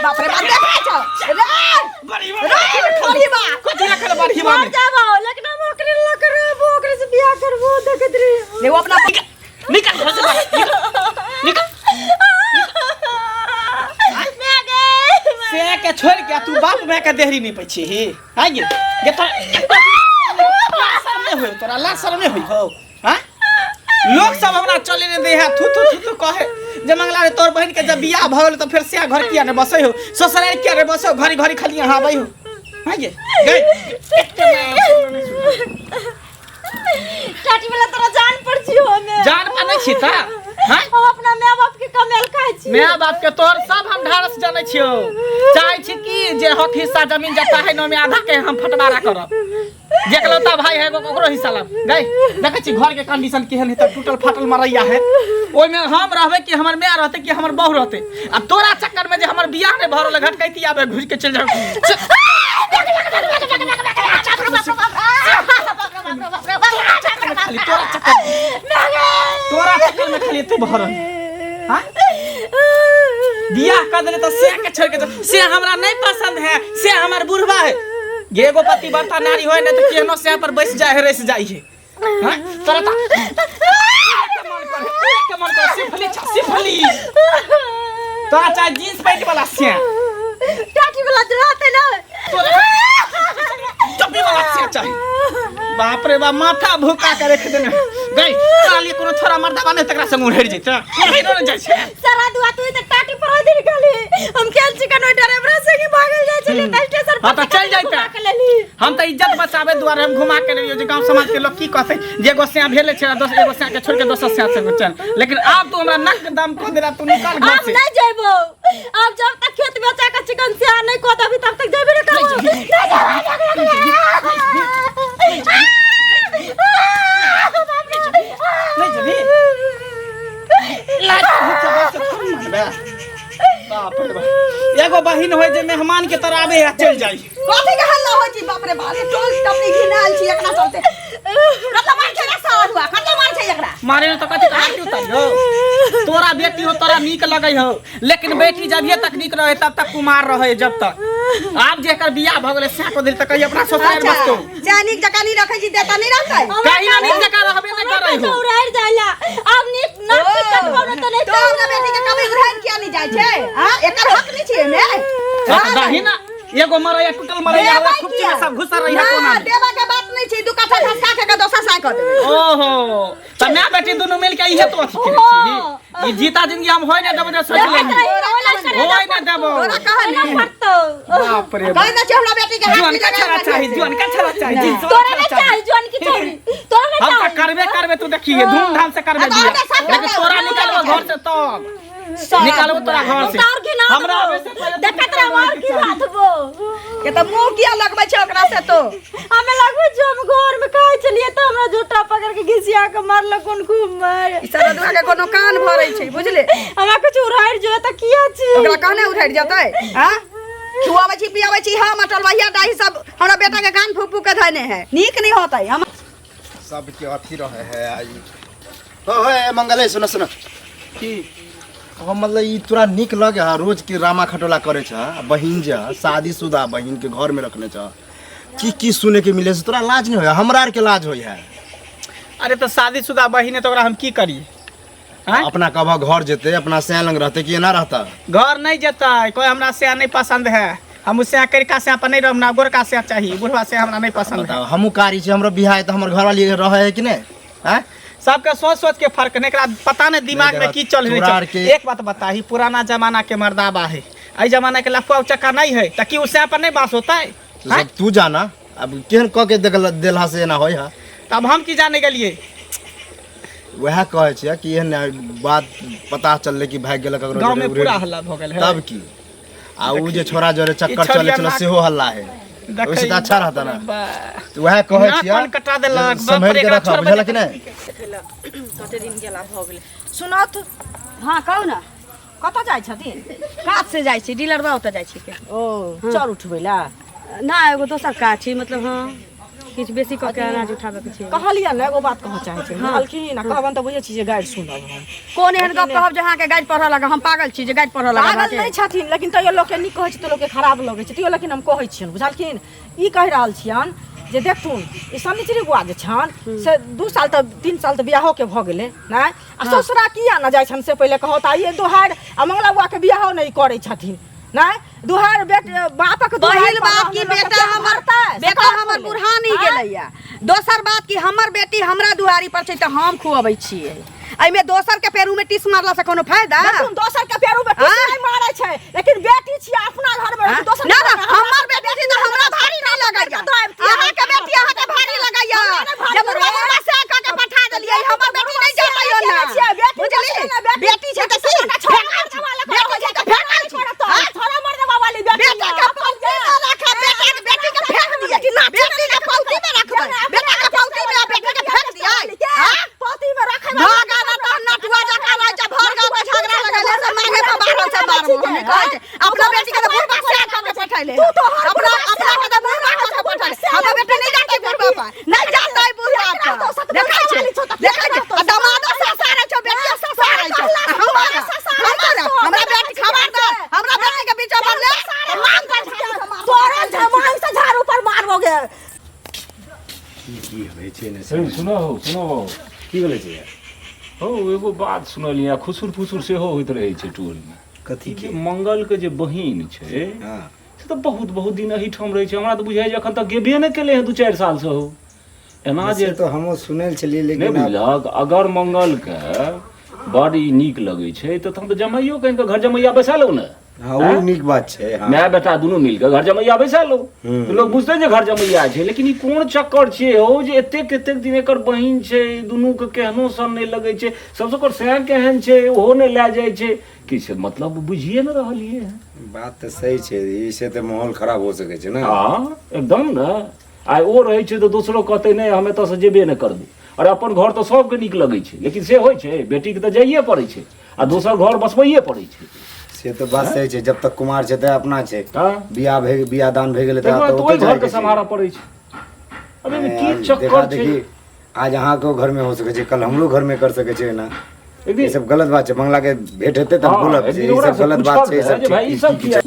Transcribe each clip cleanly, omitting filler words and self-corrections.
बाप रे बाप देखै छ बड़ी बा कुछ रखल बड़ी बा मर जाबो लेकिन हम ओकरे ल करबो ओकरे से बियाह करबो देखत रे ले वो अपना निकल घर से बाहर निकल मैं गए से के छोड़ के तू बाप मैं के देहरी नहीं पछी ही हां गे तो शर्म में होय तोरा ला शर्म में होय हो हां लोग सब हमरा चले ने दे है थू थू थू कहे जे मंगला रे तोर बहन के जब बियाह भ गेल तो फिर से घर किया ने बसै हो ससुराल किया रे बसो घरी घरी खाली यहां आबै हो हां गे टाटी वाला तोरा जान पड़ छी हो में जान पानै छी ता हां हम अपना माय बाप के कमेल खाइ छी माय बाप के तोर सब हम ढारस जानै छियो चाहे छी कि जे हक हिस्सा जमीन जता है न में आधा के हम फटवारा करब जेकलौता भाई है ओकरो हिस्सा लब गई देखै छी घर के कंडीशन केहन है त टूटल फाटल मरैया है ओइ में हम रहबे कि हमर माय रहते कि हमर बहू रहते अब तोरा चक्कर में जे हमर बियाह ने भरल घटकैती आबे घुस के चल जाऊ खाली तोरा चक्कर में खाली तू भरल हां बियाह कर देले त से के छोड़ के से हमरा नहीं पसंद है से हमर बुढ़वा है गे एगो पति बर्ता नारी होय ने त केनो से पर बैस जाय है रस जाय है हां तोरा के मन कर सिफली तोरा चाहे जींस पैंट वाला से टाटी वाला रहते ना टोपी वाला से चाहिए बाप रे बा माथा भूका के रख देने गई काली कोनो छोरा मर्दा बने तकरा संग उड़ि जइते उड़ि न जाय छै सारा दुआ तू त टाटी पर दिन खाली हम खेल चिकन ड्राइवर से की भागल जाय छले स्टेशन पर हां त चल जाइते हम त इज्जत बचावे दुआरे हम घुमा के रहियो जे गांव समाज के लोग की कहते जे गोसिया भेले छै दोसर एगो से के छोड़ के दोसर से संग चल लेकिन अब तू हमरा नक दाम को देला तू निकाल घर से हम नहीं जाइबो अब जब तक खेत बेचा के चिकन से नहीं को तभी तब तक जाइबे ना नहीं जबी लाज भूख बस थम बे बाप रे बा एगो बहिन होय जे मेहमान के तरह आवे आ चल जाई कथि के हल्ला हो छी बाप रे बाप टोल टपनी घिनाल छी एकरा चलते कतला मार छै सावा हुआ कतला मार छै एकरा मारे तो कथि काटी उतारियो तोरा बेटी हो तोरा नीक लगै हो लेकिन बेटी जब ये तक नीक रहे तब तक कुमार रहे जब तक आप जेकर बियाह भ गेले से को दिल तक अपना ससुराल बसतो जानिक जका नहीं रखै छी देता नहीं रहतै कहीं ना नीक जका रहबे न करै हो उड़ार जाइला अब नीक नाक कट होना त नहीं तो हमरा बेटी के कभी उड़ान किया नहीं जाय छै हां एकर हक नहीं छै में दही ना एगो मरैया टूटल मरैया वाला खुपची में सब घुसा रही है कोना में देवा के बात नहीं छै दू कट्ठा धसका के दोसर साइ कर देबे ओहो त मैं बेटी दोनों मिल के इहे तो अथी करे छी ई जीता जिंदगी हम होय ना देबो जे सोच ले होय ना देबो तोरा कह नहीं पड़तो बाप रे कह ना छै हमरा बेटी के जुआन का छरा चाहिए जुआन का छरा चाहिए तोरा नहीं चाहिए जवान की छोरी तोरा नहीं हम चाहिए करबे तू देखिए धूमधाम से करबे दिए लेकिन तोरा निकालबो घर से तो निकालबो तोरा घर से हमरा देखत रह मार की हाथबो के त मुंह किया लगबै छै ओकरा से तो हमें लगबै जो हम घर में खाइ छलिए त हमरा झूठा पकड़ के घिसिया के मारल कोन खूब मार ई सारा दुआ के कोनो कान भरै छै बुझले हमरा कुछ उड़ार जो त किया छी ओकरा कहने उठाइ जतै हां खुआबै छी पियाबै छी हां मटलवैया दाही सब हमरा बेटा के कान फूक फूक के धने है नीक नहीं होतै हम सब के अथी रहे है आई हो मंगले सुन सुन की हम मतलब ई तोरा निक लगे हा रोज के रामा खटोला करे छ बहिन जा शादीशुदा बहिन के घर में रखने छ की सुने के मिले से तोरा लाज नहीं होय हमरा आर के लाज होय है अरे तो शादीशुदा बहिन है तो ओकरा हम की करी हैं अपना कबा घर जेते अपना से लंग रहते कि ना रहता घर नहीं जता कोई हमरा से नहीं पसंद है हम उससे करिका से अपन नहीं रह ना गोरका से चाहिए बुढ़वा से हमरा नहीं पसंद है हमू कारी छै हमरो बियाह है तो हमर घर वाली रहे है कि नहीं हैं सबके सोच सोच के फर्क नहीं पता नहीं दिमाग में की चल रही है एक बात बता ही पुराना जमाना के मर्दाबा है आई जमाना के लफुआ चक्का नहीं है त की उससे अपन नहीं बास होता है सब तू जाना अब केहन क के देला से ना होय है तब हम की जाने के लिए वह कहे छै कि एहन बात पता चलले कि भाग गेल ककरो गांव में पूरा हल्ला भ गेल है तब की आ उ जे छोरा जरे चक्कर चले चलो सेहो हल्ला है वैसे तो अच्छा रहता ना तो वह कहे छिया कटा देलक संभल के रखा बुझला कि नहीं कते दिन गेला भ गेलै सुनत हां कहू ना कत जाय छथिन काज से जाय छी डीलर बा ओत जाय छी के ओ चर उठबैला ना एगो दोसर काज छी मतलब हां किछु बेसी कऽ के अनाज उठाबे के छै। कहलिया ने एगो बात कहऽ चाहे छै कहलखिन कहबन तऽ बुझै छी जे गाइड सुनब हम कोन एहन गप कहब जहाँ के गाइड पढ़ऽ लगा हम पागल छी जे गाइड पढ़ऽ लगा पागल नहीं छथिन लेकिन तैयो लोग के नीक कहै छै तऽ लोग के खराब लगै छै तैयो लेकिन हम कहै छियन बुझलखिन ई कहि रहल छियन जे देखथुन ई सनिचरी बुआ जे छन से 2 साल तऽ 3 साल तऽ बियाहो के भ गेलै नै आ ससुरा किया न जाइ छन से पहिले कहत आ ये दोहार आ मंगला बुआ के बियाहो नहीं करै छथिन नै दुहार बापक पहिल बात की बेटा हमर बुढ़ा नहीं गेलैया दोसर बात की हमर बेटी हमरा दुआरी पर छै त हम खुआबै छियै एमे दोसर के पेरू में टिस मारला से कोनो फायदा देखुन दोसर के पेरू में टिस नहीं मारै छै लेकिन बेटी छी अपना घर में दोसर ना हमर बेटी छी त हमरा भारी नहीं लगैया अहाँ के बेटी अहाँ के भारी लगैया जब बुढ़वा से क के पठा देलियै हमर बेटी नहीं जाइयो ना बुझली बेटी छै त बेटी छै त छोरा मर देबा वाली बेटा के पौती में रखा बेटी के फेंक दिया कि ना बेटी के पौती में रखबै बेटा के पौती में बेटी के फेंक दिया हां पौती में रखे भागा ना तो नटुआ जका रह जा भर गांव में झगड़ा लगले से मांगे पे बाहर से मारबो हम कहै छै अपना बेटी के बुढ़बा से क के पठाइले तू तो अपना के तो बुढ़बा क के पठाइले हमर बेटी नहीं जाते बुढ़बा पर नहीं जाता है बुढ़बा पर देखै छै दमादो से सारे छौ बेटी से सारे छौ हमरा बेटी खबरदार हमरा बेटी के बीच में ले मांग कर तोरा जमाई से झाड़ू पर मारबोगे की होइ छै ने सुनो की बोले छै हो एगो बात सुनलिया खुसुर फुसुर सेहो होइत रहै छै टोल में कथी के मंगल के जे बहिन छै से तऽ बहुत दिन एहिठाम रहै छै हमरा तऽ बुझाइ जे एखन तक गेबे नहि केले है 2-4 साल से हो एना जे तो हमो सुनल छलिए नहीं लेकिन बुझलक अगर मंगल के बड़ी नीक लगै छै तऽ हम तऽ जमाइयो कहीं के घर जमैया बैसा लो ने हाँ वो नीक बात छै हाँ माय बेटा दुनू मिल के घर जमैया बैसा लो तो लोग बुझते जे घर जमैया छै लेकिन ई कोन चक्कर छै हो जे एतेक दिन एकर बहिन छै दुनू के केहनो सन नहीं लगै छै सबसे ओकर सैं केहन छै ओहो नहीं लए जाइ छै किछ मतलब बुझिए न रहलिए बात तो सही छै इसे तो माहौल खराब हो सके छै ना हां एकदम न आइ ओ रहै छै तो दोसरो कहते नहीं हम एतऽ से जेबे नहीं करबू और अपन घर तो सबके नीक लगै छै लेकिन से होइ छै बेटी के तो जाइए पड़ै छै आ दोसर घर बसबैए पड़ै छै से तो बात सही छै जब तक कुमार छै त अपना छै हां बियाह दान भए गेलै तो ओइ घर के सम्हारा पड़ै छै अबे में की चक्कर छै आज अहाँ को घर में हो सके छै कल हमरो घर में कर सके छै ना ये सब गलत बात छै मंगला के भेंट हेते तब बोलब छै ये सब गलत बात छै सब भाई ई सब किया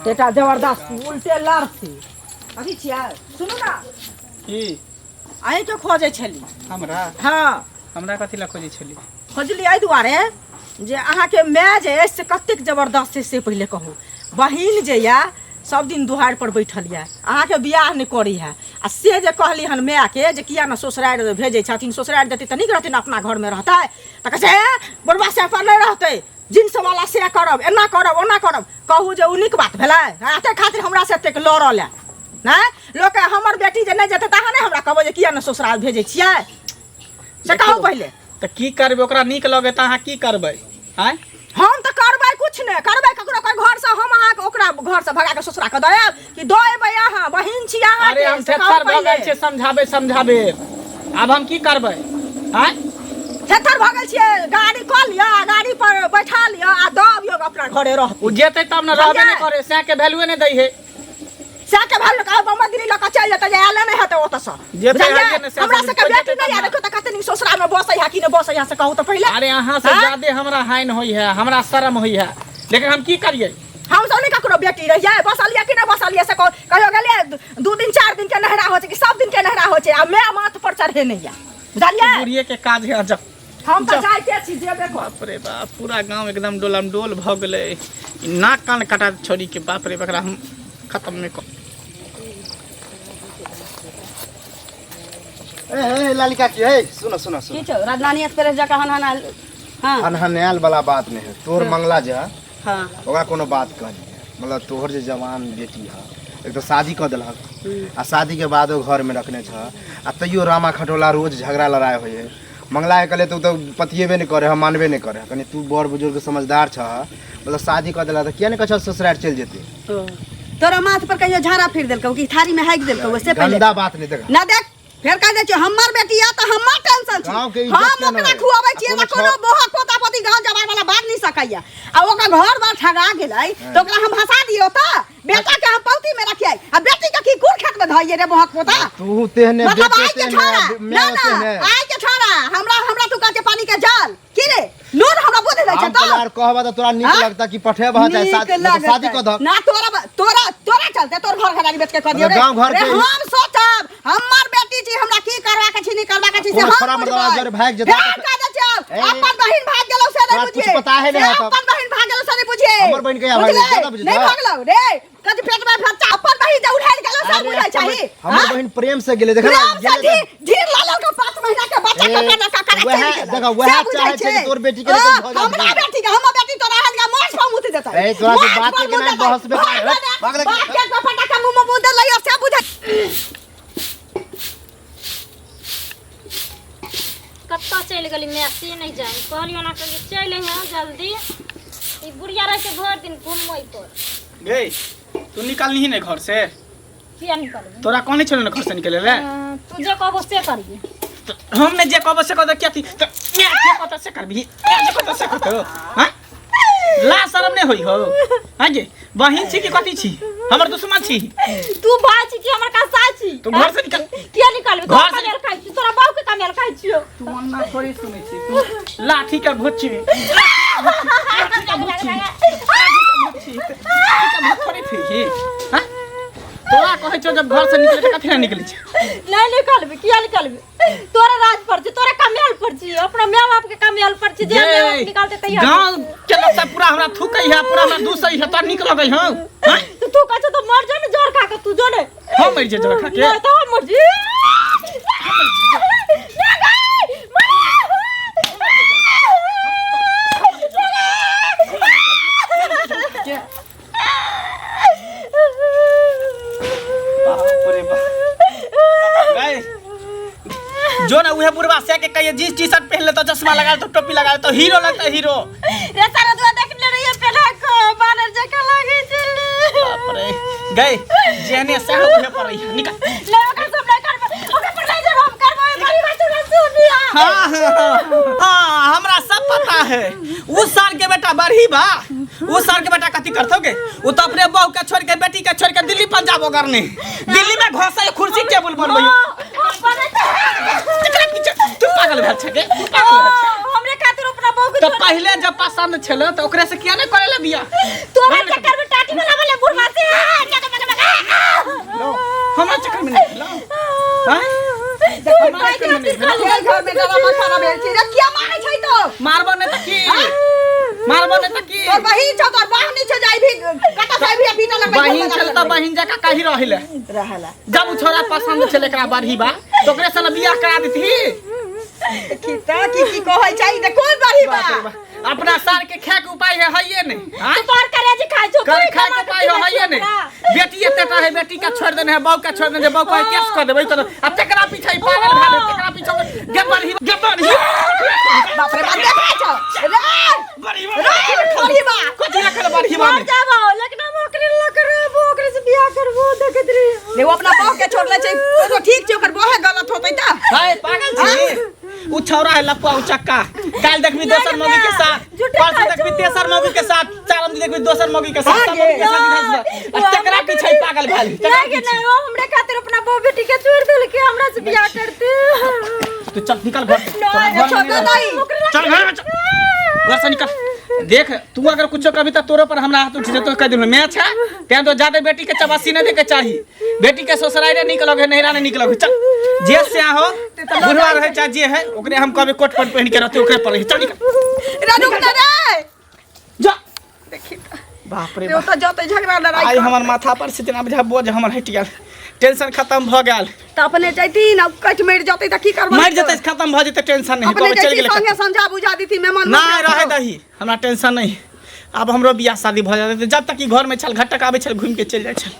तेटा जबरदस्त उल्टे लड़ती अभी छिया सुनू ना की आइ के खोजे छली हमरा हां कथी ला खोजै छली खोजली एहि दुआरे जे अहाँके माय जे से कतेक जबरदस्त छै से पहिले कहू बहिन जे या सब दिन दुहार पर बैठल या अहाँके बियाह नहीं करी है आ से जे कहली हन माय के जे किया ना ससुरार भेजे छथिन ससुरार देते त नीक रहथिन अपना घर में रहता त कहै छै बुढ़बा से पर नहीं रहते जिनस वाला से करब एना करब ओना करब कहू जे उ नीक बात भेलै आते खातिर हमरा से एतेक लड़ल है ना लोग हमर बेटी जे नहीं जेते तहाँ नहीं हमरा कहबो जे किया ना ससुराल भेजे छियै से कहू पहिले त की करबै ओकरा नीक लगे त अहाँ की करबै हैं हम तो करबै कुछ नहीं करबै ककरो कोई घर से हम अहाँ के ओकरा घर से भगा के ससुरा के दयब कि दयबै अहाँ बहिन छी अहाँ अरे हम थेथर भगल छै समझाबे अब हम की करबै हैं थेथर भगल छियै गाड़ी क लिया गाड़ी पर बैठा लिया आ दबियो अपना घरे रह उ जेतै तब न रहबे नहीं करे सै के वैल्यू नहीं दै है से के भाल का बम्मा दिली लका चल जेतै जे आले नहीं हेतै ओतऽ से जेतै आगे ने से हमरा से के बेटी नहीं आ देखो त कते नी ससुरा में बसै है कि ने बसै है से कहू त पहिले अरे अहाँ से ज्यादा हमरा हाइन होई है हमरा शर्म होई है लेकिन हम की करिए हम सब नहीं ककरो बेटी रहिए बसलिए कि नहीं बसलिए से कहियो गेलिए 2 दिन 4 दिन के नहरा हो छै कि सब दिन के नहरा हो छै आ मैं माथ पर चढ़े नहीं या बुझलिए बुढ़िए के काज है जब हम त जाइते छी जेबे कर बाप रे बाप पूरा गांव एकदम डोलम डोल भ गेलै नाक कान कटा छोड़ी के बाप रे बकरा हम खत्म नहीं कर ए लालिका की है सुनो की छौ राजनानी एक्सप्रेस जका हनहना हां हनहनायल वाला बात नहीं है तोर मंगला जे हां ओकरा कोनो बात कहनी है मतलब तोहर जे जवान बेटी है एक तो शादी कर देलक आ शादी के बाद वो घर में रखने छ आ तैयो रामा खटोला रोज झगड़ा लड़ाई होई है मंगला के कहले तो पतिएबे नहीं करे हम मानबे नहीं करे कनी तू बड़ बुजुर्ग समझदार छ मतलब शादी कर देला तो किया नहीं कछ ससुराल चल जेते तोरा माथ पर कहियो झाड़ा फिर देलकौ कि थारी में हाइक देलकौ वैसे पहले गंदा बात नहीं देख ना देख फेर कह दे छ हमर बेटी या त हमर टेंशन छ गांव के इज्जत हम ओकरा खुआबै छियै ना कोनो बोहक पोता पोती गांव जवान वाला बात नहीं सकैया आ ओकरा घर बार ठगा गेलै तो ओकरा हम हंसा दियो त बेटा के हम पौती में रखिए अब बेटी का की कुल खेत में धइए रे बहक पोता तू तेहने मतलब बेटे आई के तेहने छोरा मैं ना तेहने आई के छोरा हमरा तू के पानी के जाल की रे लोन हमरा बोले दै छ हम तो यार कहबा तो तोरा नीक लगता कि पठे बहा चाहे शादी क द ना तोरा चलते तोर घर खदारी बेच के क दियो रे गांव घर के हम सोचब हमर बेटी छी हमरा की करवा के छी नहीं करवा के छी से कोन छोरा मर्दवा जर भाग जता अपन बहिन भाग गेलो से नहीं बुझे कुछ पता है नहीं है अपन बहिन भाग गेलो से नहीं बुझे हमर बहिन के भाग ज्यादा बुझे नहीं भागलो रे कद पेट में बच्चा अपन बहिन जे उठाल गेलो से बुझे चाहिए हमर बहिन प्रेम से गेले देखा धीर लालो के 5 महीना के बच्चा के का करे वह देखा वह चाहे छे तोर बेटी के लेके भगा हमरा बेटी के हमर बेटी तोरा हन का मोछ पर मुते देता ए तोरा से बात के ना बहस में भाग ले बात के फटाका मुंह में मुंह दे लइयो से बुझे कत्ता चल गली मैसी नहीं जाए कहलियो ना कि चल यहाँ जल्दी ई बुढ़िया रह के भर दिन घूमई पर गे तू निकलनी ही नहीं घर से किया निकल तोरा कौन छलो ना घर से निकले ले तू जे कहबो से करिए हमने जे कहबो से कह क्या थी तो मैं जे कहता से करबी मैं जे कहता से कहतो हां ला शर्म नहीं होई हो हां गे बहिन छी कि कथी छी हमर दुश्मन छी तू भाई छी कि हमर का साची तू घर से निकल किया निकलबे घर घर से- से खाई छी तोरा बाऊ के कामेल खाई छियो तू अन्ना थोड़ी सुनै छी तू लाठी का भूत छी हां तोरा कहै छौ जब घर से निकले त कथि निकली छी नहीं निकलबे किया निकलबे तोरा राज पर छी तोरा कामेल पर छी अपना माय बाप के कामेल पर छी जे माय बाप निकालते तैयार गांव के लोग सब पूरा हमरा थूकै है पूरा हमरा दूसई है त निक लगै हौ हां तू कहछ तो मर जा ने जोर खा के तू जो ने हम मर जे जगह खा के नहीं तो हम मर जी जो ना उहे बुढ़वा से के कहिए जींस टी शर्ट पहन ले तो चश्मा लगा ले तो टोपी लगा ले तो हीरो लगता है हीरो रे सारा दुआ देख ले रे पहला को बानर जका लागे चल बाप रे गए जेने से उहे पर रही निकल ले ओकर सब नहीं कर ओकर पर नहीं जब हम करबो बड़ी बात तू सुनिया हां हमरा सब पता है उस साल के बेटा बरही बा उस साल के बेटा कथी करथोगे वो तो अपने बहू के छोड़ के बेटी के छोड़ के दिल्ली पंजाब करने दिल्ली में घोसा कुर्सी टेबल बनबई तू पागल भेल छके हमरे खातिर अपना बहू के तो पहले जब पसंद छलो तो ओकरे से किया नहीं करे ले बिया तोरा चक्कर में टाटी बनावे ले बुढ़वा से हमरा चक्कर में नहीं लो हां हमरा चक्कर में नहीं घर में डरा खाना भेल छी रे किया मारै छै तो मारबो नहीं त की मारबो नहीं त की तोर बहिन छ तोर बहिन छ जाई भी कटा जाई भी पीटा लग बहिन छल त बहिन जका कहि रहिले रहला जब उ छोरा पसंद छले एकरा बरही बा तो ओकरे से बियाह करा देती किता की कहै छै रे कोन बरही बा अपना सार के खाए के उपाय है हइए नहीं हां तू तोर करे जी खाइ छो कर खाए के उपाय है हइए नहीं बेटी एतेटा है बेटी का छोड़ देने है बाऊ का छोड़ देने है बाऊ का केस कर देबै तो अब तेकरा पीछे पागल भेल तेकरा पीछे गे बरही बाप रे बाप देखै छ रे बरही बा कुछ ना कर बरही मर जाबो लेकिन हम ओकरे ल करबो ओकरे से बियाह करबो देखत रे ले वो अपना बहू के छोड़ ले छै तो ठीक छै ओकर बहे गलत होतै त हाय पागल छी उ छौरा है लपुआ उ चक्का काल देखबी दोसर मौगी के साथ परसों देखबी तेसर मौगी के साथ चारम दिन देखबी दोसर मौगी के साथ सब मौगी के साथ अब तेकरा पीछे पागल भेल नहीं नहीं वो हमरे खातिर अपना बहू बेटी के छोड़ देल के हमरा से बियाह करते तू चल निकल घर नहीं छोड़ दे नहीं चल घर में चल घर से निकल देख तू अगर कुछ कभी तो तोरो पर हमरा हाथ उठ जे तो कह दे मैं अच्छा ते तो जादे बेटी के चबासी न दे के चाहिए बेटी के ससुराल रे निकलोगे नहिरा ने निकलोगे चल जे से हो बुढ़वा रहे चाहे जे है ओकरे हम कभी कोट पैंट पहन के रहते ओकरे पर चल निकल रे रुक रे जा देखी बाप रे तो तो जते झगड़ा लड़ाई आई हमर माथा पर से तना बुझा बोझ हमर हट गेल टेंशन खत्म भ गेल त अपने जैती न कट मर जते त की करबो मर जते खत्म भ जते टेंशन नहीं अपने कब चल जैती गेल संगे समझा बुझा दीती मेहमान ना रहे दही हमरा टेंशन नहीं अब हमरो बियाह शादी भ जाते जब तक कि घर में छल घटक आवे छल घूम के चल जाय छल